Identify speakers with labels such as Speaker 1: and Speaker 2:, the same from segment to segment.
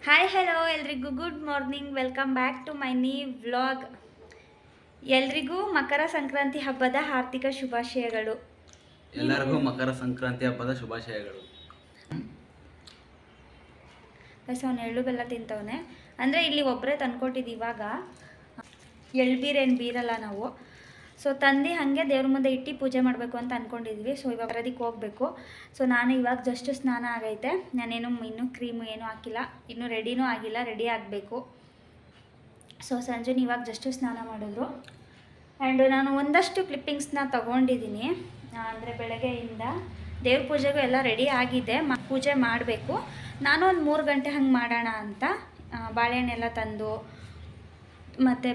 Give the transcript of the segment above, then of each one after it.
Speaker 1: Hi hello ಎಲ್ರಿಗೂ good morning, welcome back to my new vlog. ಎಲ್ರಿಗೂ ಮಕರ ಸಂಕ್ರಾಂತಿ ಹಬ್ಬದ ಹಾರ್ದಿಕ ಶುಭಾಶಯಗಳು.
Speaker 2: ಎಲ್ಲರಿಗೂ ಮಕರ ಸಂಕ್ರಾಂತಿ ಹಬ್ಬದ ಶುಭಾಶಯಗಳು.
Speaker 1: ಬಸ್ ಅವನು ಎಳ್ಳು ಬೆಲ್ಲ ತಿಂತವನೆ. ಅಂದರೆ ಇಲ್ಲಿ ಒಬ್ಬರೇ ತಂದ್ಕೊಟ್ಟಿದ್ದು. ಇವಾಗ ಎಳ್ಬೀರೇನು ಬೀರಲ್ಲ ನಾವು. ಸೊ ತಂದು ಹಾಗೆ ದೇವ್ರ ಮುಂದೆ ಇಟ್ಟು ಪೂಜೆ ಮಾಡಬೇಕು ಅಂತ ಅಂದ್ಕೊಂಡಿದ್ವಿ. ಸೊ ಇವಾಗ ಬರೋದಕ್ಕೆ ಹೋಗಬೇಕು. ಸೊ ನಾನು ಇವಾಗ ಜಸ್ಟ್ ಸ್ನಾನ ಆಗೈತೆ. ನಾನೇನು ಇನ್ನೂ ಕ್ರೀಮು ಏನೂ ಹಾಕಿಲ್ಲ, ಇನ್ನೂ ರೆಡಿನೂ ಆಗಿಲ್ಲ, ರೆಡಿ ಆಗಬೇಕು. ಸೊ ಸಂಜೆನ ಇವಾಗ ಜಸ್ಟ್ ಸ್ನಾನ ಮಾಡಿದ್ರು. ಆ್ಯಂಡ್ ನಾನು ಒಂದಷ್ಟು ಕ್ಲಿಪ್ಪಿಂಗ್ಸ್ನ ತೊಗೊಂಡಿದ್ದೀನಿ. ಅಂದರೆ ಬೆಳಗ್ಗೆಯಿಂದ ದೇವ್ರ ಪೂಜೆಗೂ ಎಲ್ಲ ರೆಡಿ ಆಗಿದೆ, ಪೂಜೆ ಮಾಡಬೇಕು. ನಾನು ಒಂದು 3 ಗಂಟೆ ಹಂಗೆ ಮಾಡೋಣ ಅಂತ ಬಾಳೆಹಣ್ಣೆಲ್ಲ ತಂದು ಮತ್ತು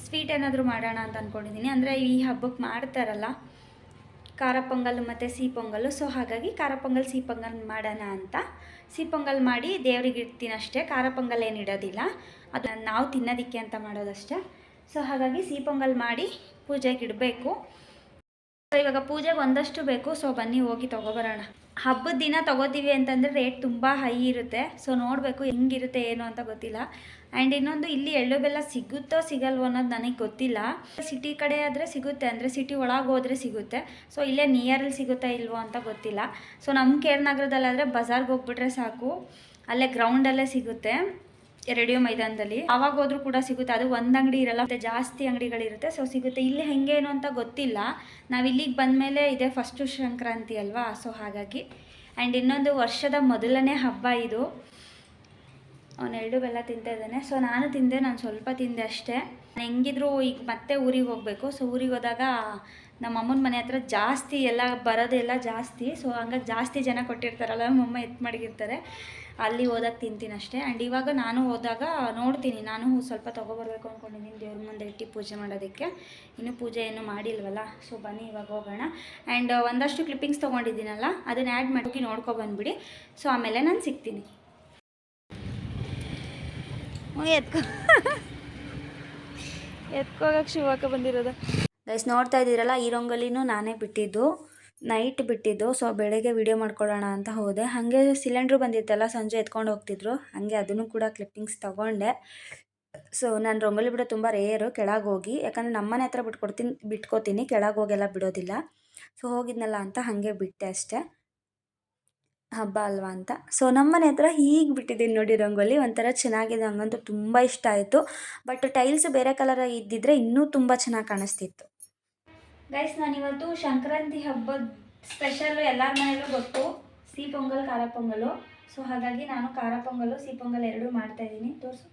Speaker 1: ಸ್ವೀಟ್ ಏನಾದರೂ ಮಾಡೋಣ ಅಂತ ಅಂದ್ಕೊಂಡಿದ್ದೀನಿ. ಅಂದರೆ ಈ ಹಬ್ಬಕ್ಕೆ ಮಾಡ್ತಾರಲ್ಲ ಖಾರ ಪೊಂಗಲ್ ಮತ್ತು ಸಿಹಿ ಪೊಂಗಲ್ಲು. ಸೊ ಹಾಗಾಗಿ ಖಾರ ಪೊಂಗಲ್ ಸಿಹಿ ಪೊಂಗಲ್ ಮಾಡೋಣ ಅಂತ ಸಿಹಿ ಪೊಂಗಲ್ ಮಾಡಿ ದೇವ್ರಿಗೆ ಇಡ್ತೀನಿ ಅಷ್ಟೇ. ಖಾರ ಪೊಂಗಲ್ ಏನು ಇಡೋದಿಲ್ಲ, ಅದು ನಾವು ತಿನ್ನೋದಕ್ಕೆ ಅಂತ ಮಾಡೋದಷ್ಟೇ. ಸೊ ಹಾಗಾಗಿ ಸಿಹಿ ಪೊಂಗಲ್ ಮಾಡಿ ಪೂಜೆಗೆ ಇಡಬೇಕು. ಇವಾಗ ಪೂಜೆಗೆ ಒಂದಷ್ಟು ಬೇಕು. ಸೊ ಬನ್ನಿ ಹೋಗಿ ತೊಗೊಬರೋಣ. ಹಬ್ಬದ ದಿನ ತೊಗೋತೀವಿ ಅಂತಂದರೆ ರೇಟ್ ತುಂಬ ಹೈ ಇರುತ್ತೆ. ಸೊ ನೋಡಬೇಕು ಹೆಂಗಿರುತ್ತೆ ಏನು ಅಂತ ಗೊತ್ತಿಲ್ಲ. ಆ್ಯಂಡ್ ಇನ್ನೊಂದು, ಇಲ್ಲಿ ಎಳ್ಳು ಬೆಲ್ಲ ಸಿಗುತ್ತೋ ಸಿಗಲ್ವೋ ಅನ್ನೋದು ನನಗೆ ಗೊತ್ತಿಲ್ಲ. ಸಿಟಿ ಕಡೆ ಆದರೆ ಸಿಗುತ್ತೆ, ಅಂದರೆ ಸಿಟಿ ಒಳಗೆ ಹೋದರೆ ಸಿಗುತ್ತೆ. ಸೊ ಇಲ್ಲೇ ನಿಯರಲ್ಲಿ ಸಿಗುತ್ತಾ ಇಲ್ವೋ ಅಂತ ಗೊತ್ತಿಲ್ಲ. ಸೊ ನಮ್ಮ ಕೇರ್ನಗರದಲ್ಲಾದರೆ ಬಜಾರ್ಗೆ ಹೋಗ್ಬಿಟ್ರೆ ಸಾಕು, ಅಲ್ಲೇ ಗ್ರೌಂಡಲ್ಲೇ ಸಿಗುತ್ತೆ, ರೇಡಿಯೋ ಮೈದಾನದಲ್ಲಿ. ಆವಾಗ ಹೋದ್ರೂ ಕೂಡ ಸಿಗುತ್ತೆ. ಅದು ಒಂದು ಅಂಗಡಿ ಇರಲ್ಲ, ಮತ್ತು ಜಾಸ್ತಿ ಅಂಗಡಿಗಳಿರುತ್ತೆ. ಸೊ ಸಿಗುತ್ತೆ. ಇಲ್ಲಿ ಹೆಂಗೇನು ಅಂತ ಗೊತ್ತಿಲ್ಲ. ನಾವು ಇಲ್ಲಿಗೆ ಬಂದಮೇಲೆ ಇದೆ ಫಸ್ಟು ಸಂಕ್ರಾಂತಿ ಅಲ್ವಾ. ಸೊ ಹಾಗಾಗಿ ಆ್ಯಂಡ್ ಇನ್ನೊಂದು ವರ್ಷದ ಮೊದಲನೇ ಹಬ್ಬ ಇದು. ಅವನು ಎಳ್ಳು ಬೆಲ್ಲ ತಿಂತಾಯಿದ್ದಾನೆ. ಸೊ ನಾನು ತಿಂದೆ, ನಾನು ಸ್ವಲ್ಪ ತಿಂದೆ ಅಷ್ಟೇ. ಹೆಂಗಿದ್ರು ಈಗ ಮತ್ತೆ ಊರಿಗೆ ಹೋಗಬೇಕು. ಸೊ ಊರಿಗೆ ಹೋದಾಗ ನಮ್ಮ ಅಮ್ಮನ ಮನೆ ಹತ್ರ ಜಾಸ್ತಿ ಎಲ್ಲ ಬರೋದೆಲ್ಲ ಜಾಸ್ತಿ. ಸೊ ಹಂಗಾಗಿ ಜಾಸ್ತಿ ಜನ ಕೊಟ್ಟಿರ್ತಾರಲ್ಲ, ನಮ್ಮಮ್ಮ ಎತ್ತು ಮಡಗಿರ್ತಾರೆ, ಅಲ್ಲಿ ಹೋದಾಗ ತಿಂತೀನಿ ಅಷ್ಟೇ. ಆ್ಯಂಡ್ ಇವಾಗ ನಾನು ಹೋದಾಗ ನೋಡ್ತೀನಿ, ನಾನು ಸ್ವಲ್ಪ ತೊಗೊಬರ್ಬೇಕು ಅಂದ್ಕೊಂಡಿದ್ದೀನಿ ದೇವ್ರ ಮುಂದೆ ಇಟ್ಟು ಪೂಜೆ ಮಾಡೋದಕ್ಕೆ. ಇನ್ನೂ ಪೂಜೆ ಏನೂ ಮಾಡಿಲ್ವಲ್ಲ. ಸೊ ಬನ್ನಿ ಇವಾಗ ಹೋಗೋಣ. ಆ್ಯಂಡ್ ಒಂದಷ್ಟು ಕ್ಲಿಪ್ಪಿಂಗ್ಸ್ ತೊಗೊಂಡಿದ್ದೀನಲ್ಲ, ಅದನ್ನು ಆ್ಯಡ್ ಮಾಡೋಕ್ಕೆ ನೋಡ್ಕೊಬಂದ್ಬಿಡಿ. ಸೊ ಆಮೇಲೆ ನಾನು ಸಿಗ್ತೀನಿ. ಎತ್ಕೋಗಕ್ಕೆ ಶಿವಕ್ಕೆ ಬಂದಿರೋದು ಗೈಸ್. ನೋಡ್ತಾ ಇದ್ದೀರಲ್ಲ, ಈ ರಂಗೋಲಿನೂ ನಾನೇ ಬಿಟ್ಟಿದ್ದು, ನೈಟ್ ಬಿಟ್ಟಿದ್ದು. ಸೊ ಬೆಳಗ್ಗೆ ವಿಡಿಯೋ ಮಾಡ್ಕೊಳ್ಳೋಣ ಅಂತ ಹೋದೆ. ಹಾಗೆ ಸಿಲಿಂಡ್ರು ಬಂದಿತ್ತಲ್ಲ, ಸಂಜೆ ಎತ್ಕೊಂಡು ಹೋಗ್ತಿದ್ರು, ಹಾಗೆ ಅದನ್ನು ಕೂಡ ಕ್ಲಿಪ್ಪಿಂಗ್ಸ್ ತೊಗೊಂಡೆ. ಸೊ ನಾನು ರಂಗೋಲಿ ಬಿಡೋ ತುಂಬ ರೇರು ಕೆಳಗೆ ಹೋಗಿ, ಯಾಕಂದರೆ ನಮ್ಮನೆ ಹತ್ರ ಬಿಟ್ಕೋತೀನಿ, ಕೆಳಗೆ ಹೋಗೆಲ್ಲ ಬಿಡೋದಿಲ್ಲ. ಸೊ ಹೋಗಿದ್ನಲ್ಲ ಅಂತ ಹಾಗೆ ಬಿಟ್ಟೆ ಅಷ್ಟೇ, ಹಬ್ಬ ಅಲ್ವಾ ಅಂತ. ಸೊ ನಮ್ಮನೆ ಹತ್ರ ಹೀಗೆ ಬಿಟ್ಟಿದ್ದೀನಿ ನೋಡಿ ರಂಗೋಲಿ, ಒಂಥರ ಚೆನ್ನಾಗಿದೆ. ಹಂಗಂತೂ ತುಂಬ ಇಷ್ಟ ಆಯಿತು. ಬಟ್ ಟೈಲ್ಸ್ ಬೇರೆ ಕಲರ್ ಇದ್ದಿದ್ರೆ ಇನ್ನೂ ತುಂಬ ಚೆನ್ನಾಗಿ ಕಾಣಿಸ್ತಿತ್ತು. ಗೈಸ್, ನಾನಿವತ್ತು ಸಂಕ್ರಾಂತಿ ಹಬ್ಬದ ಸ್ಪೆಷಲ್ಲು ಎಲ್ಲರ ಮನೆಯಲ್ಲೂ ಗೊತ್ತು, ಸಿಹಿ ಪೊಂಗಲ್ ಖಾರ ಪೊಂಗಲು. ಸೊ ಹಾಗಾಗಿ ನಾನು ಖಾರ ಪೊಂಗಲು ಸಿಹಿ ಪೊಂಗಲ್ ಎರಡೂ ಮಾಡ್ತಾಯಿದ್ದೀನಿ. ತೋರಿಸು.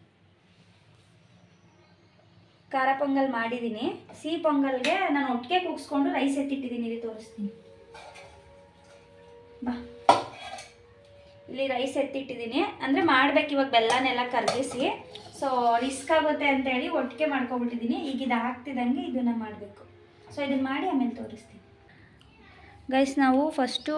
Speaker 1: ಖಾರ ಪೊಂಗಲ್ ಮಾಡಿದ್ದೀನಿ. ಸಿಹಿ ಪೊಂಗಲ್ಗೆ ನಾನು ಒಟ್ಟಿಗೆ ಕೂಗಿಸ್ಕೊಂಡು ರೈಸ್ ಎತ್ತಿಟ್ಟಿದ್ದೀನಿ, ಇಲ್ಲಿ ತೋರಿಸ್ತೀನಿ ಬಾ. ಇಲ್ಲಿ ರೈಸ್ ಎತ್ತಿಟ್ಟಿದ್ದೀನಿ, ಅಂದರೆ ಮಾಡ್ಬೇಕು ಇವಾಗ ಬೆಲ್ಲನೆಲ್ಲ ಕರಗಿಸಿ. ಸೊ ರಿಸ್ಕ್ ಆಗುತ್ತೆ ಅಂತೇಳಿ ಒಟ್ಟಿಗೆ ಮಾಡ್ಕೊಬಿಟ್ಟಿದ್ದೀನಿ. ಈಗ ಇದು ಆಗ್ತಿದ್ದಂಗೆ ಇದನ್ನು ಮಾಡಬೇಕು. ಸೊ ಇದನ್ನು ಮಾಡಿ ಆಮೇಲೆ ತೋರಿಸ್ತೀನಿ. ಗೈಸ್, ನಾವು ಫಸ್ಟು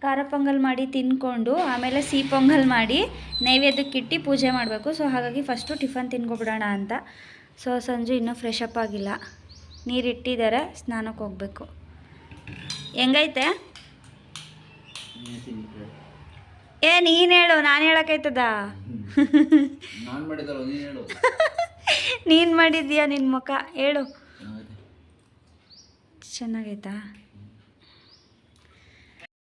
Speaker 1: ಖಾರ ಪೊಂಗಲ್ ಮಾಡಿ ತಿನ್ಕೊಂಡು ಆಮೇಲೆ ಸಿಹಿ ಪೊಂಗಲ್ ಮಾಡಿ ನೈವೇದ್ಯಕ್ಕಿಟ್ಟು ಪೂಜೆ ಮಾಡಬೇಕು. ಸೊ ಹಾಗಾಗಿ ಫಸ್ಟು ಟಿಫನ್ ತಿನ್ಕೊಬಿಡೋಣ ಅಂತ. ಸೊ ಸಂಜೆ ಇನ್ನೂ ಫ್ರೆಶ್ ಅಪ್ ಆಗಿಲ್ಲ, ನೀರಿಟ್ಟಿದ್ದಾರೆ, ಸ್ನಾನಕ್ಕೆ ಹೋಗಬೇಕು. ಹೆಂಗೈತೆ? ನೀನು ಹೇಳು, ನಾನು ಹೇಳೋಕ್ಕಾಯ್ತದ? ನೀನು ಮಾಡಿದ್ಯಾ, ನಿನ್ನ ಮುಖ ಹೇಳು. ಚೆನ್ನಾಗೈತಾ?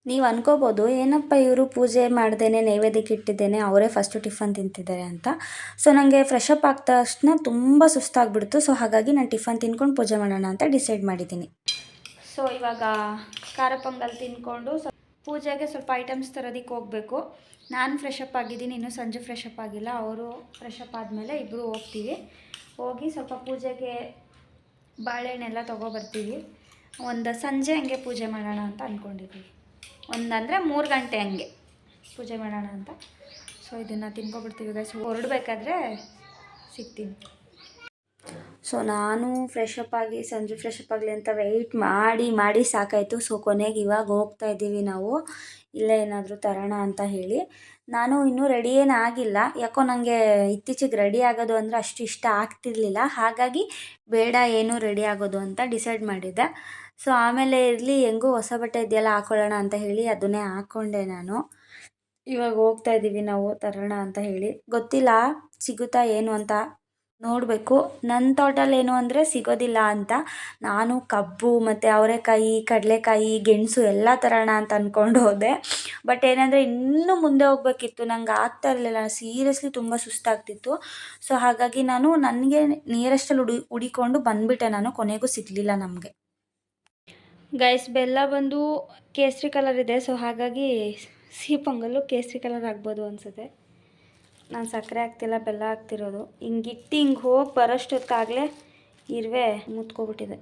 Speaker 1: ನೀವು ಅನ್ಕೋಬೋದು, ಏನಪ್ಪ ಇವರು ಪೂಜೆ ಮಾಡ್ದೇನೆ ನೈವೇದ್ಯಕ್ಕೆ ಇಟ್ಟಿದ್ದೇನೆ, ಅವರೇ ಫಸ್ಟು ಟಿಫನ್ ತಿಂತಿದ್ದಾರೆ ಅಂತ. ಸೊ ನನಗೆ ಫ್ರೆಶ್ ಅಪ್ ಆಗ್ತಾ ತಕ್ಷಣ ತುಂಬ ಸುಸ್ತಾಗ್ಬಿಡ್ತು. ಸೊ ಹಾಗಾಗಿ ನಾನು ಟಿಫನ್ ತಿನ್ಕೊಂಡು ಪೂಜೆ ಮಾಡೋಣ ಅಂತ ಡಿಸೈಡ್ ಮಾಡಿದ್ದೀನಿ. ಸೊ ಇವಾಗ ಖಾರ ಪೊಂಗಲ್ ತಿನ್ಕೊಂಡು ಪೂಜೆಗೆ ಸ್ವಲ್ಪ ಐಟಮ್ಸ್ ತರೋದಕ್ಕೆ ಹೋಗಬೇಕು. ನಾನು ಫ್ರೆಶ್ ಅಪ್ ಆಗಿದ್ದೀನಿ, ಇನ್ನೂ ಸಂಜೆ ಫ್ರೆಶ್ ಅಪ್ ಆಗಿಲ್ಲ. ಅವರು ಫ್ರೆಶ್ ಅಪ್ ಆದಮೇಲೆ ಇಬ್ಬರು ಹೋಗ್ತೀವಿ. ಹೋಗಿ ಸ್ವಲ್ಪ ಪೂಜೆಗೆ ಬಾಳೆಹಣ್ಣೆಲ್ಲ ತೊಗೊಬರ್ತೀವಿ. ಒಂದು ಸಂಜೆ ಹಂಗೆ ಪೂಜೆ ಮಾಡೋಣ ಅಂತ ಅಂದ್ಕೊಂಡಿದ್ದೀವಿ. ಅಂದರೆ 3 ಗಂಟೆ ಹಂಗೆ ಪೂಜೆ ಮಾಡೋಣ ಅಂತ. ಸೊ ಇದನ್ನು ತಿನ್ಕೊಬಿಡ್ತೀವಿ ಗೈಸ್. ಹೊರಡಬೇಕಾದ್ರೆ ಸಿಗ್ತೀನಿ. ಸೊ ನಾನು ಫ್ರೆಶ್ ಅಪ್ ಆಗಿ ಸಂಜೆ ಫ್ರೆಶ್ ಅಪ್ ಆಗಲಿ ಅಂತ ವೆಯ್ಟ್ ಮಾಡಿ ಸಾಕಾಯಿತು. ಸೊ ಕೊನೆಗೆ ಇವಾಗ ಹೋಗ್ತಾ ಇದ್ದೀವಿ ನಾವು, ಇಲ್ಲೇ ಏನಾದರೂ ತರೋಣ ಅಂತ ಹೇಳಿ. ನಾನು ಇನ್ನೂ ರೆಡಿ ಏನಾಗಿಲ್ಲ, ಯಾಕೋ ನನಗೆ ಇತ್ತೀಚೆಗೆ ರೆಡಿ ಆಗೋದು ಅಂದರೆ ಅಷ್ಟು ಇಷ್ಟ ಆಗ್ತಿರ್ಲಿಲ್ಲ. ಹಾಗಾಗಿ ಬೇಡ ಏನು ರೆಡಿ ಆಗೋದು ಅಂತ ಡಿಸೈಡ್ ಮಾಡಿದ್ದೆ. ಸೊ ಆಮೇಲೆ ಇರಲಿ, ಹೆಂಗೂ ಹೊಸ ಬಟ್ಟೆ ಇದೆಯಲ್ಲ ಹಾಕ್ಕೊಳ್ಳೋಣ ಅಂತ ಹೇಳಿ ಅದನ್ನೇ ಹಾಕ್ಕೊಂಡೆ ನಾನು. ಇವಾಗ ಹೋಗ್ತಾ ಇದ್ದೀವಿ ನಾವು ತರೋಣ ಅಂತ ಹೇಳಿ. ಗೊತ್ತಿಲ್ಲ ಸಿಗುತ್ತಾ ಏನು ಅಂತ ನೋಡಬೇಕು. ನನ್ನ ತೋಟಲ್ಲಿ ಏನು ಅಂದರೆ ಸಿಗೋದಿಲ್ಲ ಅಂತ ನಾನು ಕಬ್ಬು ಮತ್ತು ಅವರೆಕಾಯಿ, ಕಡಲೆಕಾಯಿ, ಗೆಣಸು ಎಲ್ಲ ತರೋಣ ಅಂತ ಅಂದ್ಕೊಂಡು ಹೋದೆ. ಬಟ್ ಏನಂದರೆ ಇನ್ನೂ ಮುಂದೆ ಹೋಗ್ಬೇಕಿತ್ತು, ನಂಗೆ ಆಗ್ತಾ ಇರಲಿಲ್ಲ. ಸೀರಿಯಸ್ಲಿ ತುಂಬ ಸುಸ್ತಾಗ್ತಿತ್ತು. ಸೊ ಹಾಗಾಗಿ ನಾನು ನನಗೆ ನಿಯರೆಸ್ಟಲ್ಲಿ ಹುಡಿಕೊಂಡು ಬಂದುಬಿಟ್ಟೆ. ನಾನು ಕೊನೆಗೂ ಸಿಗಲಿಲ್ಲ ನಮಗೆ. ಗೈಸ್, ಬೆಲ್ಲ ಬಂದು ಕೇಸರಿ ಕಲರ್ ಇದೆ. ಸೊ ಹಾಗಾಗಿ ಸಿಹಿ ಪೊಂಗಲ್ಲು ಕೇಸರಿ ಕಲರ್ ಆಗ್ಬೋದು ಅನಿಸುತ್ತೆ. ನಾನು ಸಕ್ಕರೆ ಹಾಕ್ತಿಲ್ಲ, ಬೆಲ್ಲ ಹಾಕ್ತಿರೋದು. ಹಿಂಗಿಟ್ಟು ಹಿಂಗೆ ಹೋಗಿ ಬರೋಷ್ಟೊತ್ತಾಗಲೇ ಇರುವೆ ಮುತ್ಕೊಬಿಟ್ಟಿದೆ.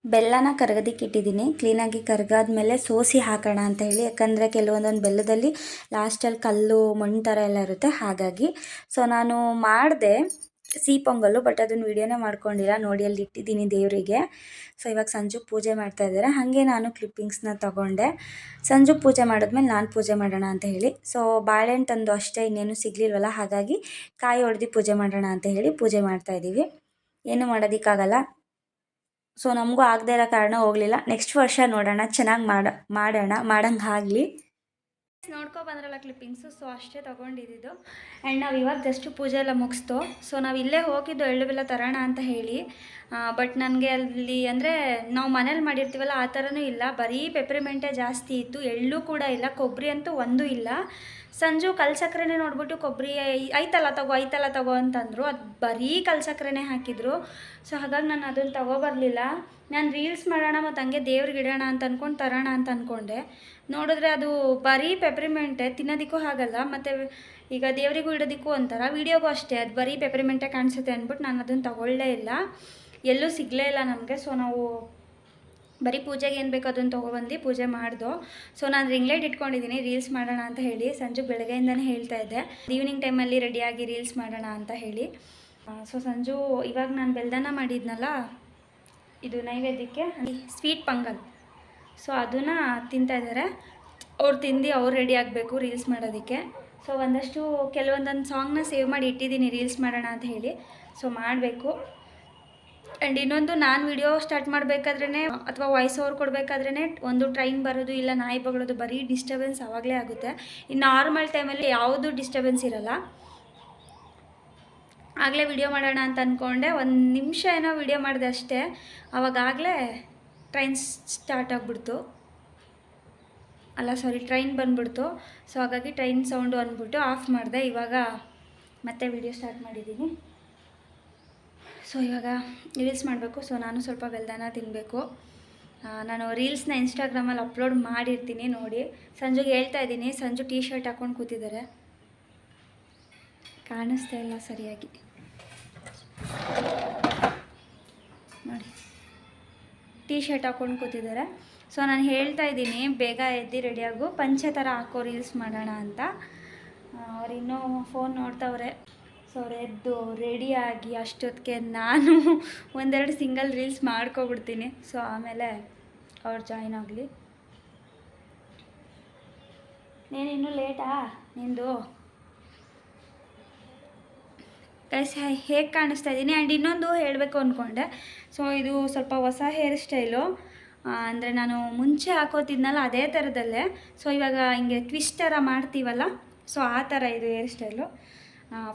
Speaker 1: ಬೆಲ್ಲನ ಕರಗೋದಕ್ಕೆ ಇಟ್ಟಿದ್ದೀನಿ. ಕ್ಲೀನಾಗಿ ಕರಗಾದ್ಮೇಲೆ ಸೋಸಿ ಹಾಕೋಣ ಅಂತ ಹೇಳಿ. ಯಾಕಂದರೆ ಕೆಲವೊಂದೊಂದು ಬೆಲ್ಲದಲ್ಲಿ ಲಾಸ್ಟಲ್ಲಿ ಕಲ್ಲು ಮಣ್ಣು ಥರ ಎಲ್ಲ ಇರುತ್ತೆ. ಹಾಗಾಗಿ ಸೊ ನಾನು ಮಾಡಿದೆ ಸಿಹಿ ಪೊಂಗಲ್ಲು, ಬಟ್ ಅದನ್ನು ವೀಡಿಯೋನೇ ಮಾಡ್ಕೊಂಡಿಲ್ಲ. ನೋಡಿ ಅಲ್ಲಿ ಇಟ್ಟಿದ್ದೀನಿ ದೇವರಿಗೆ. ಸೊ ಇವಾಗ ಸಂಜು ಪೂಜೆ ಮಾಡ್ತಾ ಇದ್ದಾರೆ. ಹಾಗೆ ನಾನು ಕ್ಲಿಪ್ಪಿಂಗ್ಸ್ನ ತೊಗೊಂಡೆ. ಸಂಜು ಪೂಜೆ ಮಾಡಿದ್ಮೇಲೆ ನಾನು ಪೂಜೆ ಮಾಡೋಣ ಅಂತ ಹೇಳಿ. ಸೊ ಬಾಳೆಹಣ್ಣು ತಂದು ಅಷ್ಟೇ, ಇನ್ನೇನು ಸಿಗಲಿಲ್ವಲ್ಲ. ಹಾಗಾಗಿ ಕಾಯಿ ಹೊಡೆದು ಪೂಜೆ ಮಾಡೋಣ ಅಂತ ಹೇಳಿ ಪೂಜೆ ಮಾಡ್ತಾಯಿದ್ದೀವಿ. ಏನು ಮಾಡೋದಕ್ಕಾಗಲ್ಲ. ಸೊ ನಮಗೂ ಆಗದೆ ಇರೋ ಕಾರಣ ಹೋಗಲಿಲ್ಲ. ನೆಕ್ಸ್ಟ್ ವರ್ಷ ನೋಡೋಣ, ಚೆನ್ನಾಗಿ ಮಾಡೋಂಗೆ ಆಗಲಿ. ನೋಡ್ಕೊ ಬಂದ್ರಲ್ಲ ಕ್ಲಿಪ್ಪಿಂಗ್ಸು, ಸೊ ಅಷ್ಟೇ ತೊಗೊಂಡಿದ್ದು. ಆ್ಯಂಡ್ ನಾವು ಇವಾಗ ಜಸ್ಟ್ ಪೂಜೆ ಎಲ್ಲ ಮುಗಿಸ್ತು. ಸೊ ನಾವು ಇಲ್ಲೇ ಹೋಗಿದ್ದು ಎಳ್ಳು ಬೆಲ್ಲ ತರೋಣ ಅಂತ ಹೇಳಿ. ಬಟ್ ನನಗೆ ಅಲ್ಲಿ ಅಂದರೆ ನಾವು ಮನೇಲಿ ಮಾಡಿರ್ತೀವಲ್ಲ ಆ ಥರನೂ ಇಲ್ಲ. ಬರೀ ಪೆಪ್ರಿಮೆಂಟೇ ಜಾಸ್ತಿ ಇತ್ತು, ಎಳ್ಳು ಕೂಡ ಇಲ್ಲ, ಕೊಬ್ಬರಿ ಅಂತೂ ಒಂದೂ ಇಲ್ಲ. ಸಂಜು ಕಲ್ಸಕ್ರೆನೇ ನೋಡ್ಬಿಟ್ಟು ಕೊಬ್ಬರಿ ಐತಲ್ಲ ತಗೋ ಅಂತಂದರು. ಅದು ಬರೀ ಕಲ್ಸಕ್ರೆನೇ ಹಾಕಿದ್ರು. ಸೊ ಹಾಗಾಗಿ ನಾನು ಅದನ್ನು ತಗೋಬರಲಿಲ್ಲ. ನಾನು ರೀಲ್ಸ್ ಮಾಡೋಣ ಮತ್ತು ಹಂಗೆ ದೇವ್ರಿಗೆ ಇಡೋಣ ಅಂತ ಅಂದ್ಕೊಂಡು ತರೋಣ ಅಂತ ಅಂದ್ಕೊಂಡೆ. ನೋಡಿದ್ರೆ ಅದು ಬರೀ ಪೆಪ್ರಿಮೆಂಟೇ, ತಿನ್ನೋದಕ್ಕೂ ಆಗಲ್ಲ. ಮತ್ತು ಈಗ ದೇವರಿಗೂ ಇಡೋದಕ್ಕೂ ಒಂಥರ, ವೀಡಿಯೋಗೂ ಅಷ್ಟೇ ಅದು ಬರೀ ಪೆಪ್ರಿಮೆಂಟೇ ಕಾಣಿಸುತ್ತೆ ಅಂದ್ಬಿಟ್ಟು ನಾನು ಅದನ್ನು ತಗೊಳ್ಳೇ ಇಲ್ಲ. ಎಲ್ಲೂ ಸಿಗಲೇ ಇಲ್ಲ ನಮಗೆ. ಸೊ ನಾವು ಬರೀ ಪೂಜೆಗೆ ಏನು ಬೇಕೋ ಅದನ್ನು ತೊಗೊಬಂದು ಪೂಜೆ ಮಾಡ್ದೋ. ಸೊ ನಾನು ರಿಂಗ್ ಲೈಟ್ ಇಟ್ಕೊಂಡಿದ್ದೀನಿ ರೀಲ್ಸ್ ಮಾಡೋಣ ಅಂತ ಹೇಳಿ. ಸಂಜು ಬೆಳಗ್ಗೆಯಿಂದನೇ ಹೇಳ್ತಾ ಇದ್ದೆ ಈವ್ನಿಂಗ್ ಟೈಮಲ್ಲಿ ರೆಡಿಯಾಗಿ ರೀಲ್ಸ್ ಮಾಡೋಣ ಅಂತ ಹೇಳಿ. ಸೊ ಸಂಜು ಇವಾಗ ನಾನು ಬೆಲ್ದನ ಮಾಡಿದ್ನಲ್ಲ, ಇದು ನೈವೇದ್ಯಕ್ಕೆ ಸ್ವೀಟ್ ಪೊಂಗಲ್, ಸೊ ಅದನ್ನು ತಿಂತಾಯಿದ್ದಾರೆ. ಅವ್ರು ತಿಂದು ಅವ್ರು ರೆಡಿ ಆಗಬೇಕು ರೀಲ್ಸ್ ಮಾಡೋದಕ್ಕೆ. ಸೊ ಕೆಲವೊಂದೊಂದು ಸಾಂಗ್ನ ಸೇವ್ ಮಾಡಿ ಇಟ್ಟಿದ್ದೀನಿ ರೀಲ್ಸ್ ಮಾಡೋಣ ಅಂತ ಹೇಳಿ. ಸೊ ಮಾಡಬೇಕು. ಆ್ಯಂಡ್ ಇನ್ನೊಂದು, ನಾನು ವಿಡಿಯೋ ಸ್ಟಾರ್ಟ್ ಮಾಡಬೇಕಾದ್ರೇ ಅಥವಾ ವಾಯ್ಸ್ ಓವರ್ ಕೊಡಬೇಕಾದ್ರೇ ಒಂದು ಟ್ರೈನ್ ಬರೋದು ಇಲ್ಲ ನಾಯಿ ಬಗಳೋದು, ಬರೀ ಡಿಸ್ಟರ್ಬೆನ್ಸ್ ಆವಾಗಲೇ ಆಗುತ್ತೆ. ಈ ನಾರ್ಮಲ್ ಟೈಮಲ್ಲಿ ಯಾವುದೂ ಡಿಸ್ಟರ್ಬೆನ್ಸ್ ಇರೋಲ್ಲ. ಆಗಲೇ ವಿಡಿಯೋ ಮಾಡೋಣ ಅಂತ ಅಂದ್ಕೊಂಡೆ, 1 ನಿಮಿಷ ಏನೋ ವಿಡಿಯೋ ಮಾಡಿದೆ ಅಷ್ಟೇ. ಆವಾಗಲೇ ಟ್ರೈನ್ ಸ್ಟಾರ್ಟ್ ಆಗಿಬಿಡ್ತು, ಟ್ರೈನ್ ಬಂದುಬಿಡ್ತು. ಸೊ ಹಾಗಾಗಿ ಟ್ರೈನ್ ಸೌಂಡು ಅಂದ್ಬಿಟ್ಟು ಆಫ್ ಮಾಡಿದೆ. ಇವಾಗ ಮತ್ತೆ ವಿಡಿಯೋ ಸ್ಟಾರ್ಟ್ ಮಾಡಿದ್ದೀನಿ. ಸೊ ಇವಾಗ ರೀಲ್ಸ್ ಮಾಡಬೇಕು. ಸೊ ನಾನು ಸ್ವಲ್ಪ ಬೆಲ್ದನ ತಿನ್ನಬೇಕು. ನಾನು ರೀಲ್ಸ್ನ ಇನ್ಸ್ಟಾಗ್ರಾಮಲ್ಲಿ ಅಪ್ಲೋಡ್ ಮಾಡಿರ್ತೀನಿ ನೋಡಿ. ಸಂಜುಗೆ ಹೇಳ್ತಾ ಇದ್ದೀನಿ. ಸಂಜು ಟೀ ಶರ್ಟ್ ಹಾಕ್ಕೊಂಡು ಕೂತಿದ್ದಾರೆ, ಕಾಣಿಸ್ತಾ ಇಲ್ಲ ಸರಿಯಾಗಿ ನೋಡಿ. ಟೀ ಶರ್ಟ್ ಹಾಕ್ಕೊಂಡು ಕೂತಿದ್ದಾರೆ. ಸೊ ನಾನು ಹೇಳ್ತಾ ಇದ್ದೀನಿ ಬೇಗ ಎದ್ದು ರೆಡಿಯಾಗು, ಪಂಚೆ ಥರ ಹಾಕೋ ರೀಲ್ಸ್ ಮಾಡೋಣ ಅಂತ. ಅವ್ರು ಇನ್ನೂ ಫೋನ್ ನೋಡ್ತವ್ರೆ. ಸೊ ಅವ್ರು ಎದ್ದು ರೆಡಿಯಾಗಿ ಅಷ್ಟೊತ್ತಿಗೆ ನಾನು 1-2 ಸಿಂಗಲ್ ರೀಲ್ಸ್ ಮಾಡ್ಕೊಬಿಡ್ತೀನಿ. ಸೊ ಆಮೇಲೆ ಅವ್ರು ಜಾಯ್ನ್ ಆಗಲಿ. ನೀನಿನ್ನೂ ಲೇಟಾ ನಿಂದು? ಗೈಸ್ ಹೇಗೆ ಕಾಣಿಸ್ತಾ ಇದ್ದೀನಿ. ಆ್ಯಂಡ್ ಇನ್ನೊಂದು ಹೇಳಬೇಕು ಅಂದ್ಕೊಂಡೆ. ಸೊ ಇದು ಸ್ವಲ್ಪ ಹೊಸ ಹೇರ್ ಸ್ಟೈಲು. ಅಂದರೆ ನಾನು ಮುಂಚೆ ಹಾಕೋತಿದ್ನಲ್ಲ ಅದೇ ಥರದಲ್ಲೇ. ಸೊ ಇವಾಗ ಹಿಂಗೆ ಟ್ವಿಸ್ಟ್ ಥರ ಮಾಡ್ತೀವಲ್ಲ, ಸೊ ಆ ಥರ ಇದು ಹೇರ್ ಸ್ಟೈಲು.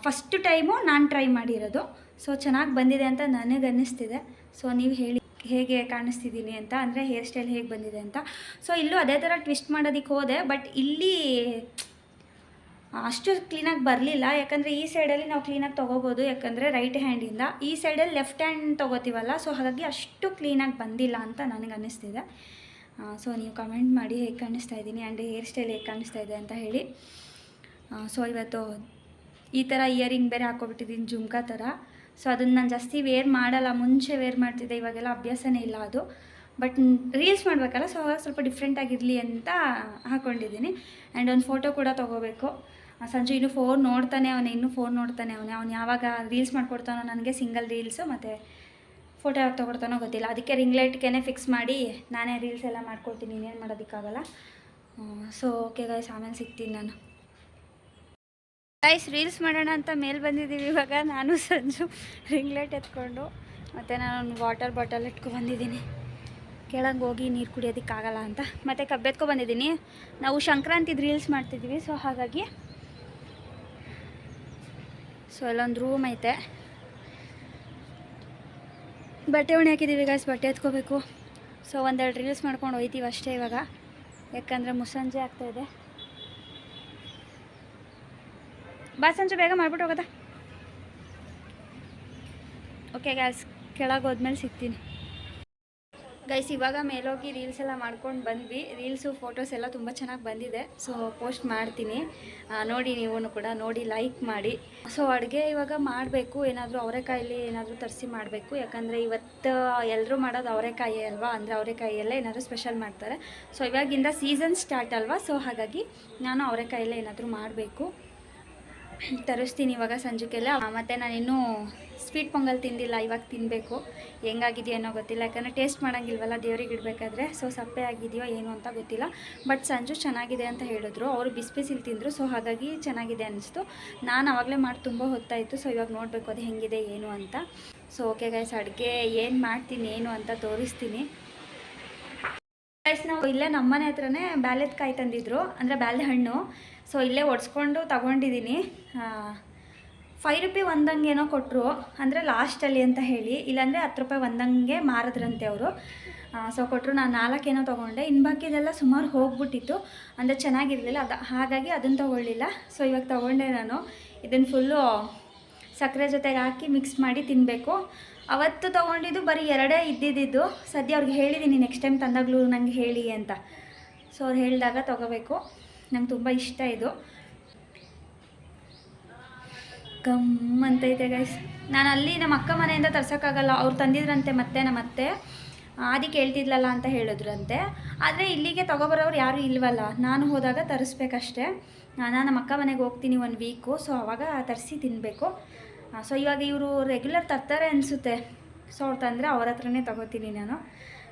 Speaker 1: ಫಸ್ಟ್ ಟೈಮು ನಾನು ಟ್ರೈ ಮಾಡಿರೋದು. ಸೊ ಚೆನ್ನಾಗಿ ಬಂದಿದೆ ಅಂತ ನನಗೆ ಅನ್ನಿಸ್ತಿದೆ. ಸೊ ನೀವು ಹೇಳಿ ಹೇಗೆ ಕಾಣಿಸ್ತಿದ್ದೀನಿ ಅಂತ, ಅಂದರೆ ಹೇರ್ ಸ್ಟೈಲ್ ಹೇಗೆ ಬಂದಿದೆ ಅಂತ. ಸೊ ಇಲ್ಲೂ ಅದೇ ಥರ ಟ್ವಿಸ್ಟ್ ಮಾಡೋದಕ್ಕೆ ಹೋದೆ, ಬಟ್ ಇಲ್ಲಿ ಅಷ್ಟು ಕ್ಲೀನಾಗಿ ಬರಲಿಲ್ಲ. ಯಾಕಂದರೆ ಈ ಸೈಡಲ್ಲಿ ನಾವು ಕ್ಲೀನಾಗಿ ತೊಗೋಬೋದು, ಯಾಕಂದರೆ ರೈಟ್ ಹ್ಯಾಂಡಿಂದ. ಈ ಸೈಡಲ್ಲಿ ಲೆಫ್ಟ್ ಹ್ಯಾಂಡ್ ತೊಗೋತೀವಲ್ಲ, ಸೊ ಹಾಗಾಗಿ ಅಷ್ಟು ಕ್ಲೀನಾಗಿ ಬಂದಿಲ್ಲ ಅಂತ ನನಗೆ ಅನ್ನಿಸ್ತಿದೆ. ಸೊ ನೀವು ಕಮೆಂಟ್ ಮಾಡಿ ಹೇಗೆ ಕಾಣಿಸ್ತಾ ಇದ್ದೀನಿ ಆ್ಯಂಡ್ ಹೇರ್ ಸ್ಟೈಲ್ ಹೇಗೆ ಕಾಣಿಸ್ತಾ ಇದೆ ಅಂತ ಹೇಳಿ. ಸೊ ಇವತ್ತು ಈ ಥರ ಇಯರಿಂಗ್ ಬೇರೆ ಹಾಕ್ಕೊಬಿಟ್ಟಿದ್ದೀನಿ ಜುಮ್ಕಾ ಥರ. ಸೊ ಅದನ್ನು ನಾನು ಜಾಸ್ತಿ ವೇರ್ ಮಾಡಲ್ಲ, ಮುಂಚೆ ವೇರ್ ಮಾಡ್ತಿದ್ದೆ, ಇವಾಗೆಲ್ಲ ಅಭ್ಯಾಸನೇ ಇಲ್ಲ ಅದು. ಬಟ್ ರೀಲ್ಸ್ ಮಾಡಬೇಕಲ್ಲ, ಸೊ ಅವಾಗ ಸ್ವಲ್ಪ ಡಿಫ್ರೆಂಟಾಗಿರಲಿ ಅಂತ ಹಾಕ್ಕೊಂಡಿದ್ದೀನಿ. ಆ್ಯಂಡ್ ಒಂದು ಫೋಟೋ ಕೂಡ ತೊಗೋಬೇಕು. ಸಂಜು ಇನ್ನೂ ಫೋನ್ ನೋಡ್ತಾನೆ ಅವನೇ. ಅವ್ನು ಯಾವಾಗ ರೀಲ್ಸ್ ಮಾಡ್ಕೊಡ್ತಾನೋ ನನಗೆ ಸಿಂಗಲ್ ರೀಲ್ಸು, ಮತ್ತು ಫೋಟೋ ಯಾವಾಗ ತೊಗೊಡ್ತಾನೋ ಗೊತ್ತಿಲ್ಲ. ಅದಕ್ಕೆ ರಿಂಗ್ ಲೈಟ್ಗೆ ಫಿಕ್ಸ್ ಮಾಡಿ ನಾನೇ ರೀಲ್ಸ್ ಎಲ್ಲ ಮಾಡ್ಕೊಡ್ತೀನಿ, ಇನ್ನೇನು ಮಾಡೋದಕ್ಕಾಗಲ್ಲ. ಸೊ ಓಕೆ ಗೈಸ್, ಆಮೇಲೆ ಸಿಗ್ತೀನಿ ನಾನು. ಗೈಸ್ ರೀಲ್ಸ್ ಮಾಡೋಣ ಅಂತ ಮೇಲೆ ಬಂದಿದ್ದೀವಿ ಇವಾಗ. ನಾನು ಸಂಜು ರಿಂಗ್ ಲೈಟ್ ಎತ್ಕೊಂಡು, ಮತ್ತು ನಾನು ವಾಟರ್ ಬಾಟಲ್ ಇಟ್ಕೊಂಡು ಬಂದಿದ್ದೀನಿ. ಕೆಳಗೆ ಹೋಗಿ ನೀರು ಕುಡಿಯೋದಕ್ಕಾಗಲ್ಲ ಅಂತ. ಮತ್ತು ಕಬ್ಬೆತ್ಕೊ ಬಂದಿದ್ದೀನಿ. ನಾವು ಸಂಕ್ರಾಂತಿದು ರೀಲ್ಸ್ ಮಾಡ್ತಿದ್ವಿ, ಸೊ ಹಾಗಾಗಿ ಸೊ ಅಲ್ಲೊಂದು ರೂಮ್ ಐತೆ. ಬಟ್ಟೆ ಒಣಗಿ ಹಾಕಿದ್ದೀವಿ ಗೈಸ್, ಬಟ್ಟೆ ಎತ್ಕೋಬೇಕು. ಸೊ ಒಂದೆರಡು ರೀಲ್ಸ್ ಮಾಡ್ಕೊಂಡು ಹೋಯ್ತೀವಿ ಅಷ್ಟೇ ಇವಾಗ, ಯಾಕಂದರೆ ಮುಸ್ಸಂಜೆ ಆಗ್ತಾಯಿದೆ. ಬಾ ಸಂಜೆ ಬೇಗ ಮಾಡ್ಬಿಟ್ಟು ಹೋಗೋದಾ. ಓಕೆ ಗೈಸ್, ಕೆಳಗೆ ಹೋದ್ಮೇಲೆ ಸಿಗ್ತೀನಿ ಗೈಸ್. ಇವಾಗ ಮೇಲೋಗಿ ರೀಲ್ಸ್ ಎಲ್ಲ ಮಾಡ್ಕೊಂಡು ಬಂದ್ವಿ. ರೀಲ್ಸು ಫೋಟೋಸ್ ಎಲ್ಲ ತುಂಬ ಚೆನ್ನಾಗಿ ಬಂದಿದೆ, ಸೊ ಪೋಸ್ಟ್ ಮಾಡ್ತೀನಿ, ನೋಡಿ ನೀವು ಕೂಡ ನೋಡಿ, ಲೈಕ್ ಮಾಡಿ. ಸೊ ಅಡುಗೆ ಇವಾಗ ಮಾಡಬೇಕು, ಏನಾದರೂ ಅವರೆಕಾಯಲ್ಲಿ ಏನಾದರೂ ತರಿಸಿ ಮಾಡಬೇಕು, ಯಾಕಂದರೆ ಇವತ್ತು ಎಲ್ಲರೂ ಮಾಡೋದು ಅವರೆಕಾಯಿ ಅಲ್ವಾ, ಅಂದರೆ ಅವರೆಕಾಯಿಯಲ್ಲೇ ಏನಾದರೂ ಸ್ಪೆಷಲ್ ಮಾಡ್ತಾರೆ. ಸೊ ಇವಾಗಿಂದ ಸೀಸನ್ ಸ್ಟಾರ್ಟ್ ಅಲ್ವಾ, ಸೊ ಹಾಗಾಗಿ ನಾನು ಅವರೆಕಾಯಲ್ಲೇ ಏನಾದರೂ ಮಾಡಬೇಕು. ತರಿಸ್ತೀನಿ ಇವಾಗ ಸಂಜೆಗೆಲ್ಲ. ಮತ್ತು ನಾನಿನ್ನೂ ಸ್ವೀಟ್ ಪೊಂಗಲ್ ತಿಂದಿಲ್ಲ, ಇವಾಗ ತಿನ್ನಬೇಕು. ಹೆಂಗಾಗಿದೆಯೋ ಅನ್ನೋ ಗೊತ್ತಿಲ್ಲ, ಯಾಕಂದರೆ ಟೇಸ್ಟ್ ಮಾಡೋಂಗಿಲ್ವಲ್ಲ ದೇವ್ರಿಗೆ ಇಡಬೇಕಾದ್ರೆ. ಸೊ ಸಪ್ಪೆ ಆಗಿದೆಯೋ ಏನು ಅಂತ ಗೊತ್ತಿಲ್ಲ, ಬಟ್ ಸಂಜು ಚೆನ್ನಾಗಿದೆ ಅಂತ ಹೇಳಿದ್ರು. ಅವರು ಬಿಸಿ ಬಿಸಿಲಿ ತಿಂದರು, ಸೊ ಹಾಗಾಗಿ ಚೆನ್ನಾಗಿದೆ ಅನ್ನಿಸ್ತು. ನಾನು ಆವಾಗಲೇ ಮಾಡಿ ತುಂಬ ಹೊತ್ತಾಯಿತು, ಸೊ ಇವಾಗ ನೋಡಬೇಕು ಅದು ಹೆಂಗಿದೆ ಏನು ಅಂತ. ಸೊ ಓಕೆ ಗೈಸ್, ಅಡುಗೆ ಏನು ಮಾಡ್ತೀನಿ ಏನು ಅಂತ ತೋರಿಸ್ತೀನಿ ಗೈಸ್. ನಾವು ಇಲ್ಲೇ ನಮ್ಮನೆ ಹತ್ರನೇ ಬ್ಯಾಲೆದ ಕಾಯಿ ತಂದಿದ್ರು, ಅಂದರೆ ಬ್ಯಾಲೆ ಹಣ್ಣು. ಸೊ ಇಲ್ಲೇ ಒಡ್ಸ್ಕೊಂಡು ತಗೊಂಡಿದ್ದೀನಿ. 5 ರೂಪಾಯಿ ಒಂದಂಗೆ ಏನೋ ಕೊಟ್ಟರು, ಅಂದರೆ ಲಾಸ್ಟಲ್ಲಿ ಅಂತ ಹೇಳಿ, ಇಲ್ಲಾಂದರೆ 10 ರೂಪಾಯಿ ಒಂದಂಗೆ ಮಾರಿದ್ರಂತೆ ಅವರು. ಸೊ ಕೊಟ್ಟರು, ನಾನು 4 ಏನೋ ತೊಗೊಂಡೆ. ಇನ್ನು ಬಾಕಿದೆಲ್ಲ ಸುಮಾರು ಹೋಗ್ಬಿಟ್ಟಿತ್ತು, ಅಂದರೆ ಚೆನ್ನಾಗಿರಲಿಲ್ಲ, ಹಾಗಾಗಿ ಅದನ್ನು ತೊಗೊಳ್ಳಿಲ್ಲ. ಸೊ ಇವಾಗ ತೊಗೊಂಡೆ ನಾನು. ಇದನ್ನು ಫುಲ್ಲು ಸಕ್ಕರೆ ಜೊತೆಗೆ ಹಾಕಿ ಮಿಕ್ಸ್ ಮಾಡಿ ತಿನ್ನಬೇಕು. ಅವತ್ತು ತೊಗೊಂಡಿದ್ದು ಬರೀ 2 ಇದ್ದಿದ್ದು. ಸದ್ಯ ಅವ್ರಿಗೆ ಹೇಳಿದ್ದೀನಿ ನೆಕ್ಸ್ಟ್ ಟೈಮ್ ತಂದಾಗಲೂ ನಂಗೆ ಹೇಳಿ ಅಂತ. ಸೊ ಅವ್ರು ಹೇಳಿದಾಗ ತೊಗೋಬೇಕು. ನಂಗೆ ತುಂಬ ಇಷ್ಟ ಇದು, ಗಮ್ ಅಂತೈತೆ ಗೈಸ್. ನಾನು ಅಲ್ಲಿ ನಮ್ಮ ಅಕ್ಕ ಮನೆಯಿಂದ ತರ್ಸೋಕ್ಕಾಗಲ್ಲ, ಅವ್ರು ತಂದಿದ್ರಂತೆ. ಮತ್ತೆ ನಮ್ಮ ಅತ್ತೆ ಆದಿ ಕೇಳ್ತಿದ್ಲಲ್ಲ ಅಂತ ಹೇಳಿದ್ರಂತೆ. ಆದರೆ ಇಲ್ಲಿಗೆ ತೊಗೊಬರೋರು ಯಾರೂ ಇಲ್ವಲ್ಲ, ನಾನು ಹೋದಾಗ ತರಿಸ್ಬೇಕಷ್ಟೇ. ನಾನು ನಮ್ಮ ಅಕ್ಕ ಮನೆಗೆ ಹೋಗ್ತೀನಿ 1 ವೀಕು, ಸೊ ಆವಾಗ ತರಿಸಿ ತಿನ್ನಬೇಕು. ಸೊ ಇವಾಗ ಇವರು ರೆಗ್ಯುಲರ್ ತರ್ತಾರೆ ಅನಿಸುತ್ತೆ, ಸೊ ಅವ್ರು ತಂದರೆ ಅವ್ರ ಹತ್ರನೇ ತೊಗೋತೀನಿ ನಾನು.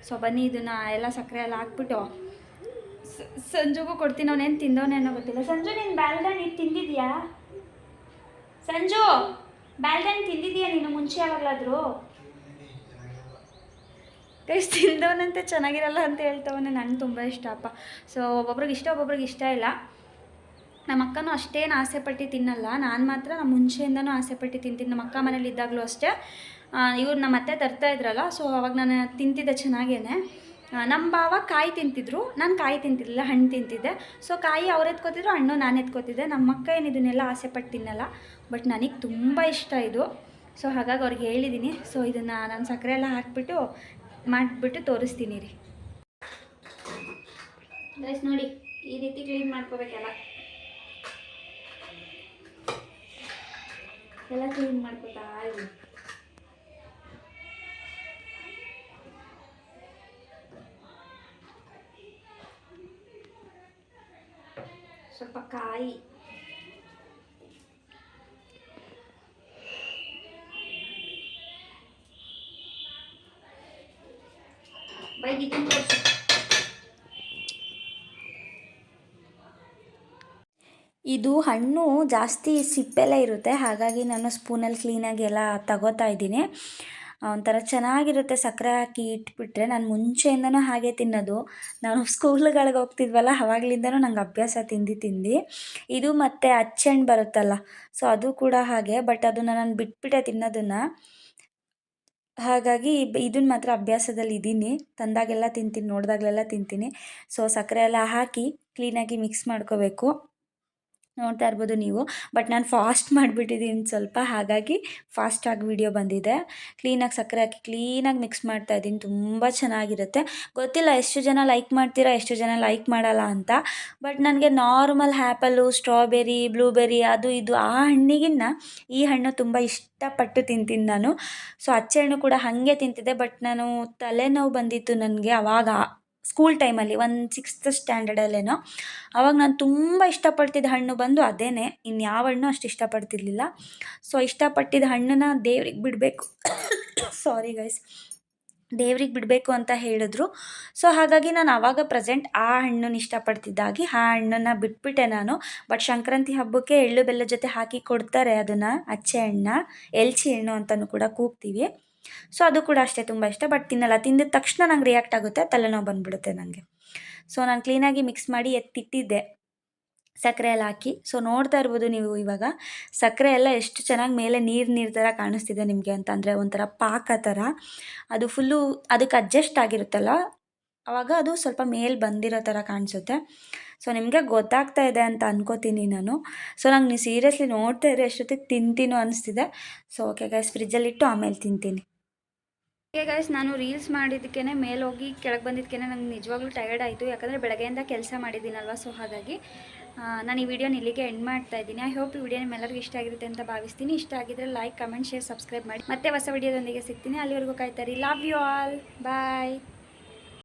Speaker 1: ಸೊ ಬನ್ನಿ, ಇದನ್ನು ಎಲ್ಲ ಸಕ್ಕರೆ ಎಲ್ಲ ಹಾಕ್ಬಿಟ್ಟು ಸಂಜುಗೂ ಕೊಡ್ತೀನಿ. ಅವನೇನು ತಿಂದವನೇನೋ ಗೊತ್ತಿಲ್ಲ. ಸಂಜು, ನೀನು ಬ್ಯಾಲ್ಡನ್ ಇದು ತಿಂದಿದ್ಯಾ? ಸಂಜು, ಬ್ಯಾಲ್ಡನ್ ತಿಂದಿದ್ಯಾ ನೀನು ಮುಂಚೆ ಯಾವಾಗಲಾದರೂ? ಗೈಸ್, ತಿಂದವನಂತೆ ಚೆನ್ನಾಗಿರಲ್ಲ ಅಂತ ಹೇಳ್ತವನೇ. ನನಗೆ ತುಂಬ ಇಷ್ಟ ಅಪ್ಪ. ಸೊ ಒಬ್ಬೊಬ್ರಿಗೆ ಇಷ್ಟ, ಒಬ್ಬೊಬ್ರಿಗೆ ಇಷ್ಟ ಇಲ್ಲ. ನಮ್ಮ ಅಕ್ಕನೂ ಅಷ್ಟೇನು ಆಸೆಪಟ್ಟು ತಿನ್ನಲ್ಲ, ನಾನು ಮಾತ್ರ ನಮ್ಮ ಮುಂಚೆಯಿಂದನೂ ಆಸೆಪಟ್ಟು ತಿಂತೀನಿ. ನಮ್ಮ ಅಕ್ಕ ಮನೇಲಿ ಇದ್ದಾಗಲೂ ಅಷ್ಟೇ, ಇವ್ರು ನಮ್ಮ ಅತ್ತೆ ತರ್ತಾಯಿದ್ರಲ್ಲ, ಸೊ ಅವಾಗ ನಾನು ತಿಂತಿದ್ದೆ ಚೆನ್ನಾಗೇ. ನಮ್ಮ ಭಾವ ಕಾಯಿ ತಿಂತಿದ್ರು, ನಾನು ಕಾಯಿ ತಿಂತಿರಲಿಲ್ಲ, ಹಣ್ಣು ತಿಂತಿದ್ದೆ. ಸೊ ಕಾಯಿ ಅವ್ರು ಎತ್ಕೋತಿದ್ರು, ಹಣ್ಣು ನಾನು ಎತ್ಕೋತಿದ್ದೆ. ನಮ್ಮ ಅಕ್ಕ ಏನು ಇದನ್ನೆಲ್ಲ ಆಸೆಪಟ್ಟು ತಿನ್ನಲ್ಲ, ಬಟ್ ನನಗೆ ತುಂಬ ಇಷ್ಟ ಇದು. ಸೊ ಹಾಗಾಗಿ ಅವ್ರಿಗೆ ಹೇಳಿದ್ದೀನಿ. ಸೊ ಇದನ್ನು ನಾನು ಸಕ್ಕರೆ ಎಲ್ಲ ಹಾಕ್ಬಿಟ್ಟು ಮಾಡಿಬಿಟ್ಟು ತೋರಿಸ್ತೀನಿ ರೀ ಗೈಸ್. ನೋಡಿ, ಈ ರೀತಿ ಕ್ಲೀನ್ ಮಾಡ್ಕೋಬೇಕೆಲ್ಲ, ಎಲ್ಲ ಕ್ಲೀನ್ ಮಾಡ್ಕೋತಾ ಇದ್ದೀನಿ. ಸ್ವಲ್ಪ ಕಾಯಿ, ಇದು ಹಣ್ಣು ಜಾಸ್ತಿ ಸಿಪ್ಪೆಲ್ಲ ಇರುತ್ತೆ, ಹಾಗಾಗಿ ನಾನು ಸ್ಪೂನಲ್ಲಿ ಕ್ಲೀನಾಗಿ ಎಲ್ಲ ತಗೋತಾ ಇದ್ದೀನಿ. ಒಂಥರ ಚೆನ್ನಾಗಿರುತ್ತೆ ಸಕ್ಕರೆ ಹಾಕಿ ಇಟ್ಬಿಟ್ರೆ. ನಾನು ಮುಂಚೆಯಿಂದನೂ ಹಾಗೆ ತಿನ್ನೋದು. ನಾನು ಸ್ಕೂಲ್ಗಳಿಗೆ ಹೋಗ್ತಿದ್ವಲ್ಲ, ಆವಾಗಲಿಂದನೂ ನಂಗೆ ಅಭ್ಯಾಸ ತಿಂದು. ಇದು ಮತ್ತು ಅಚ್ಚಣ್ಣು ಬರುತ್ತಲ್ಲ, ಸೊ ಅದು ಕೂಡ ಹಾಗೆ, ಬಟ್ ಅದನ್ನು ನಾನು ಬಿಟ್ಬಿಟ್ಟೆ ತಿನ್ನೋದನ್ನು. ಹಾಗಾಗಿ ಇದನ್ನು ಮಾತ್ರ ಅಭ್ಯಾಸದಲ್ಲಿ ಇದ್ದೀನಿ. ತಂದಾಗೆಲ್ಲ ತಿಂತೀನಿ, ನೋಡಿದಾಗಲೆಲ್ಲ ತಿಂತೀನಿ. ಸೊ ಸಕ್ಕರೆ ಎಲ್ಲ ಹಾಕಿ ಕ್ಲೀನಾಗಿ ಮಿಕ್ಸ್ ಮಾಡ್ಕೋಬೇಕು. ನೋಡ್ತಾ ಇರ್ಬೋದು ನೀವು, ಬಟ್ ನಾನು ಫಾಸ್ಟ್ ಮಾಡಿಬಿಟ್ಟಿದ್ದೀನಿ ಸ್ವಲ್ಪ, ಹಾಗಾಗಿ ಫಾಸ್ಟಾಗಿ ವಿಡಿಯೋ ಬಂದಿದೆ. ಕ್ಲೀನಾಗಿ ಸಕ್ಕರೆ ಹಾಕಿ ಕ್ಲೀನಾಗಿ ಮಿಕ್ಸ್ ಮಾಡ್ತಾಯಿದ್ದೀನಿ. ತುಂಬ ಚೆನ್ನಾಗಿರುತ್ತೆ. ಗೊತ್ತಿಲ್ಲ ಎಷ್ಟು ಜನ ಲೈಕ್ ಮಾಡ್ತೀರಾ, ಎಷ್ಟು ಜನ ಲೈಕ್ ಮಾಡಲ್ಲ ಅಂತ, ಬಟ್ ನನಗೆ ನಾರ್ಮಲ್ ಆ್ಯಪಲ್ಲು, ಸ್ಟ್ರಾಬೆರಿ, ಬ್ಲೂಬೆರಿ ಅದು ಇದು ಆ ಹಣ್ಣಿಗಿನ್ನ ಈ ಹಣ್ಣು ತುಂಬ ಇಷ್ಟಪಟ್ಟು ತಿಂತೀನಿ ನಾನು. ಸೊ ಅಚ್ಚೆ ಕೂಡ ಹಾಗೆ ತಿಂತಿದ್ದೆ, ಬಟ್ ನಾನು ತಲೆನೋವು ಬಂದಿತ್ತು ನನಗೆ ಆವಾಗ, ಸ್ಕೂಲ್ ಟೈಮಲ್ಲಿ 6th ಸ್ಟ್ಯಾಂಡರ್ಡಲ್ಲೇನೋ. ಆವಾಗ ನಾನು ತುಂಬ ಇಷ್ಟಪಡ್ತಿದ್ದ ಹಣ್ಣು ಬಂದು ಅದೇನೆ, ಇನ್ಯಾವ ಹಣ್ಣು ಅಷ್ಟು ಇಷ್ಟಪಡ್ತಿರ್ಲಿಲ್ಲ. ಸೊ ಇಷ್ಟಪಟ್ಟಿದ್ದ ಹಣ್ಣನ್ನು ದೇವ್ರಿಗೆ ಬಿಡಬೇಕು ಸಾರಿ ಗೈಸ್, ದೇವ್ರಿಗೆ ಬಿಡಬೇಕು ಅಂತ ಹೇಳಿದ್ರು. ಸೊ ಹಾಗಾಗಿ ನಾನು ಆವಾಗ ಪ್ರೆಸೆಂಟ್ ಆ ಹಣ್ಣನ್ನು ಇಷ್ಟಪಡ್ತಿದ್ದಾಗಿ ಆ ಹಣ್ಣನ್ನು ಬಿಟ್ಬಿಟ್ಟೆ ನಾನು. ಬಟ್ ಸಂಕ್ರಾಂತಿ ಹಬ್ಬಕ್ಕೆ ಎಳ್ಳು ಬೆಲ್ಲ ಜೊತೆ ಹಾಕಿ ಕೊಡ್ತಾರೆ ಅದನ್ನು, ಅಚ್ಚೆ ಹಣ್ಣು, ಎಲ್ಚಿ ಹಣ್ಣು ಅಂತಲೂ ಕೂಡ ಕೂಗ್ತೀವಿ. ಸೊ ಅದು ಕೂಡ ಅಷ್ಟೇ ತುಂಬ ಇಷ್ಟ, ಬಟ್ ತಿನ್ನಲ್ಲ. ತಿಂದಿದ ತಕ್ಷಣ ನಂಗೆ ರಿಯಾಕ್ಟ್ ಆಗುತ್ತೆ, ತಲೆನೋವು ಬಂದುಬಿಡುತ್ತೆ ನನಗೆ. ಸೊ ನಾನು ಕ್ಲೀನಾಗಿ ಮಿಕ್ಸ್ ಮಾಡಿ ಎತ್ತಿಟ್ಟಿದ್ದೆ ಸಕ್ಕರೆ ಎಲ್ಲ ಹಾಕಿ. ಸೊ ನೋಡ್ತಾ ಇರ್ಬೋದು ನೀವು ಇವಾಗ ಸಕ್ಕರೆ ಎಲ್ಲ ಎಷ್ಟು ಚೆನ್ನಾಗಿ ಮೇಲೆ ನೀರು ಥರ ಕಾಣಿಸ್ತಿದೆ ನಿಮಗೆ ಅಂತ. ಅಂದರೆ ಒಂಥರ ಪಾಕ ಥರ ಅದು ಫುಲ್ಲು ಅದಕ್ಕೆ ಅಡ್ಜಸ್ಟ್ ಆಗಿರುತ್ತಲ್ಲ, ಆವಾಗ ಅದು ಸ್ವಲ್ಪ ಮೇಲೆ ಬಂದಿರೋ ಥರ ಕಾಣಿಸುತ್ತೆ. ಸೊ ನಿಮಗೆ ಗೊತ್ತಾಗ್ತಾ ಇದೆ ಅಂತ ಅನ್ಕೋತೀನಿ ನಾನು. ಸೊ ನಂಗೆ ನೀವು ಸೀರಿಯಸ್ಲಿ ನೋಡ್ತಾ ಇದ್ರೆ ಎಷ್ಟೊತ್ತಿಗೆ ತಿಂತೀನೋ ಅನಿಸ್ತಿದೆ. ಸೊ ಓಕೆ ಗೈಸ್, ಫ್ರಿಜ್ಜಲ್ಲಿಟ್ಟು ಆಮೇಲೆ ತಿಂತೀನಿ. ಓಕೆ ಗೈಸ್, ನಾನು ರೀಲ್ಸ್ ಮಾಡಿದ್ದಕ್ಕೇ ಮೇಲೆ ಹೋಗಿ ಕೆಳಗೆ ಬಂದಿದ್ದಕ್ಕೇ ನಂಗೆ ನಿಜವಾಗ್ಲೂ ಟಯರ್ಡ್ ಆಯಿತು. ಯಾಕಂದರೆ ಬೆಳಗ್ಗೆಯಿಂದ ಕೆಲಸ ಮಾಡಿದ್ದೀನಲ್ವ. ಸೊ ಹಾಗಾಗಿ ನಾನು ಈ ವಿಡಿಯೋನ ಇಲ್ಲಿಗೆ ಎಂಡ್ ಮಾಡ್ತಾ ಇದ್ದೀನಿ. ಐ ಹೋಪ್ ಈ ವಿಡಿಯೋ ನಿಮ್ಮೆಲ್ಲರಿಗೂ ಇಷ್ಟ ಆಗಿರುತ್ತೆ ಅಂತ ಭಾವಿಸ್ತೀನಿ. ಇಷ್ಟ ಆಗಿದ್ರೆ ಲೈಕ್, ಕಮೆಂಟ್, ಶೇರ್, ಸಬ್ಸ್ಕ್ರೈಬ್ ಮಾಡಿ. ಮತ್ತೆ ಹೊಸ ವಿಡಿಯೋದೊಂದಿಗೆ ಸಿಗ್ತೀನಿ. ಅಲ್ಲಿವರೆಗೂ ಕಾಯ್ತಾರೆ. Love you all, bye.